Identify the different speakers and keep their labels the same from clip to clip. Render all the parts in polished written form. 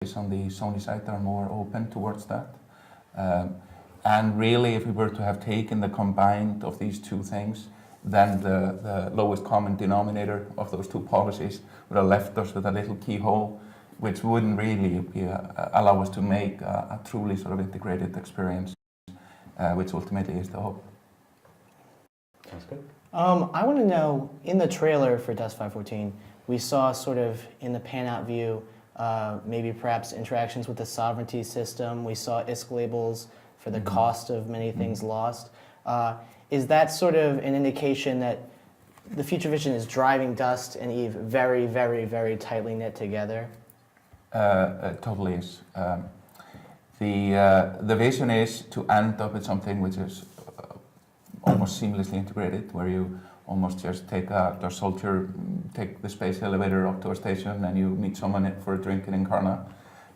Speaker 1: on the Sony side are more open towards that. And really, if we were to have taken the combined of these two things, then the lowest common denominator of those two policies would have left us with a little keyhole, which wouldn't really allow us to make a truly sort of integrated experience, which ultimately is the hope.
Speaker 2: Sounds good.
Speaker 3: I want to know, in the trailer for Dust 514, we saw sort of in the pan-out view, maybe perhaps interactions with the sovereignty system. We saw ISK labels for the cost of many things lost. Is that sort of an indication that the future vision is driving Dust and Eve very, very, very tightly knit together?
Speaker 1: It totally is. The vision is to end up with something which is almost seamlessly integrated, where you almost just take the soldier, take the space elevator up to a station, and you meet someone for a drink in Incarna.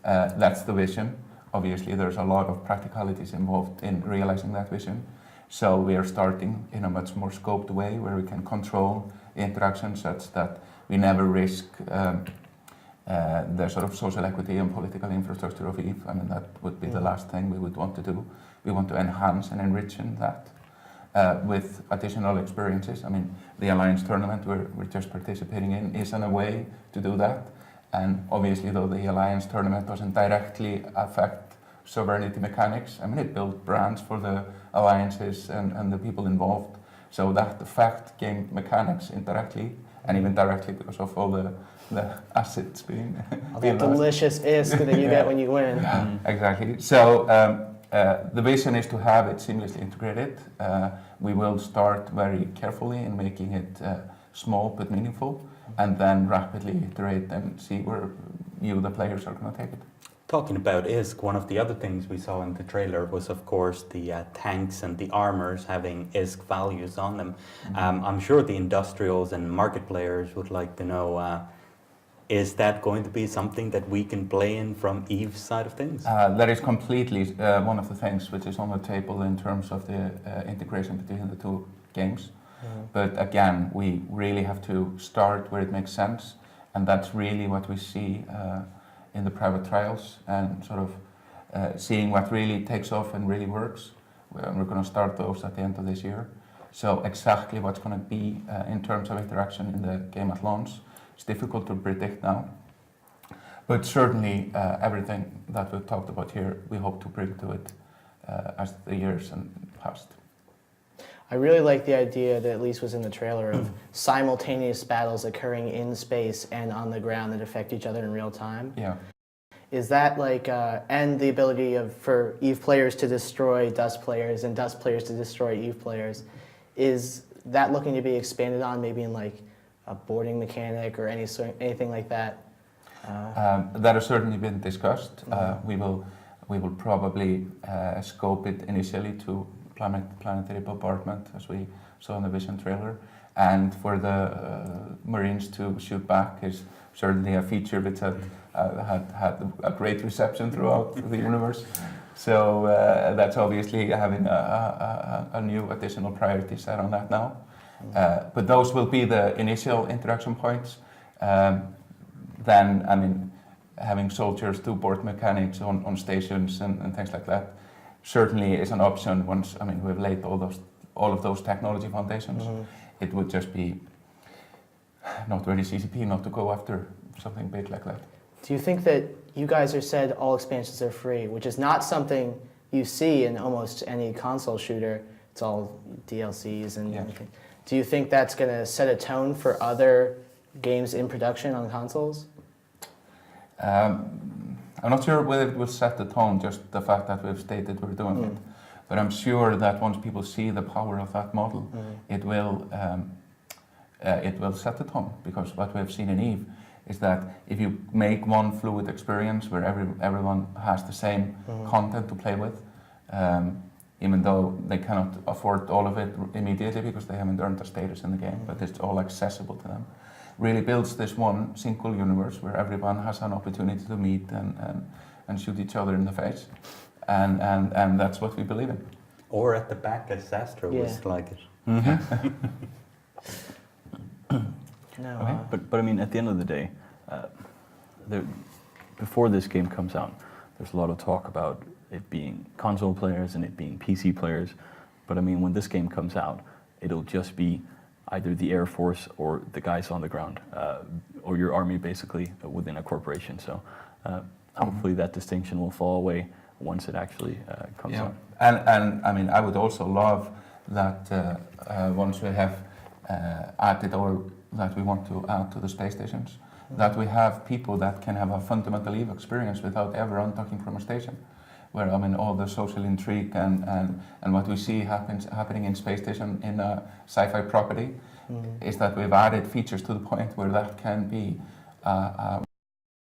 Speaker 1: That's the vision. Obviously, there's a lot of practicalities involved in realizing that vision. So we are starting in a much more scoped way, where we can control the interaction such that we never risk the sort of social equity and political infrastructure of Eve. I mean, that would be the last thing we would want to do. We want to enhance and enrich in that with additional experiences. I mean, the Alliance tournament we're just participating in is in a way to do that. And obviously, though the Alliance tournament doesn't directly affect sovereignty mechanics, I mean, it built brands for the alliances and the people involved. So that affects game mechanics indirectly and even directly because of all the assets being
Speaker 3: All that delicious ISK that you get when you win.
Speaker 1: Exactly. So the vision is to have it seamlessly integrated. We will start very carefully in making it small but meaningful, and then rapidly iterate and see where you, the players, are going to take it.
Speaker 2: Talking about ISK, one of the other things we saw in the trailer was, of course, the tanks and the armors having ISK values on them. I'm sure the industrials and market players would like to know, is that going to be something that we can play in from Eve's side of things?
Speaker 1: That is completely one of the things which is on the table in terms of the integration between the two games. But again, we really have to start where it makes sense, and that's really what we see in the private trials, and sort of seeing what really takes off and really works. We're going to start those at the end of this year. So exactly what's going to be in terms of interaction in the game at launch, it's difficult to predict now. But certainly everything that we've talked about here, we hope to bring to it as the years passed.
Speaker 3: I really like the idea that at least was in the trailer of simultaneous battles occurring in space and on the ground that affect each other in real time.
Speaker 1: Yeah.
Speaker 3: Is that like, and the ability for Eve players to destroy Dust players and Dust players to destroy Eve players, is that looking to be expanded on maybe in like a boarding mechanic or anything like that?
Speaker 1: That has certainly been discussed. We will probably scope it initially to planetary bombardment, as we saw in the Vision trailer, and for the Marines to shoot back is certainly a feature which had a great reception throughout the universe. So that's obviously having a new additional priority set on that now. But those will be the initial interaction points. Then, I mean, having soldiers do board mechanics on stations and things like that certainly is an option once, I mean, we've laid all of those technology foundations. It would just be not very CCP not to go after something big like that.
Speaker 3: Do you think that you guys are said all expansions are free, which is not something you see in almost any console shooter? It's all DLCs and everything. Do you think that's going to set a tone for other games in production on consoles?
Speaker 1: I'm not sure whether it will set the tone, just the fact that we've stated we're doing it. But I'm sure that once people see the power of that model, it will set the tone. Because what we've seen in Eve is that if you make one fluid experience where everyone has the same content to play with, even though they cannot afford all of it immediately because they haven't earned a status in the game, but it's all accessible to them, really builds this one single universe where everyone has an opportunity to meet and shoot each other in the face. And that's what we believe in.
Speaker 2: Or at the back, as Astro was like it.
Speaker 3: No,
Speaker 4: Okay. But I mean, at the end of the day, before this game comes out, there's a lot of talk about it being console players and it being PC players. But I mean, when this game comes out, it'll just be either the Air Force or the guys on the ground, or your army basically within a corporation. So hopefully that distinction will fall away once it actually comes out.
Speaker 1: And I mean, I would also love that once we have added, or that we want to add to the space stations, that we have people that can have a fundamental EVE experience without ever undocking from a station. Where, I mean, all the social intrigue and what we see happening in space station in a sci-fi property is that we've added features to the point where that can be a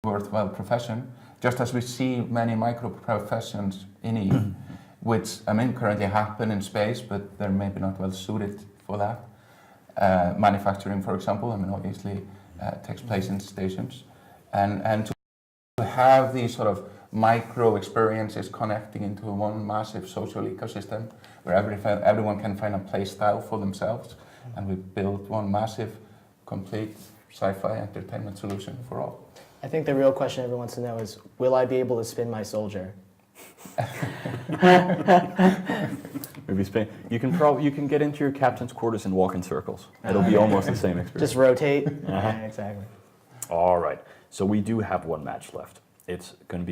Speaker 1: worthwhile profession, just as we see many micro professions in EVE, which, I mean, currently happen in space, but they're maybe not well suited for that. Manufacturing, for example, I mean, obviously takes place in stations, and to have these sort of micro experiences connecting into one massive social ecosystem where everyone can find a play style for themselves, and we build one massive, complete sci-fi entertainment solution for all.
Speaker 3: I think the real question everyone wants to know is, will I be able to spin my soldier?
Speaker 4: Maybe Spain. You can get into your captain's quarters and walk in circles. It'll be almost the same experience.
Speaker 3: Just rotate? Yeah, exactly.
Speaker 4: All right. So we do have one match left. It's going to be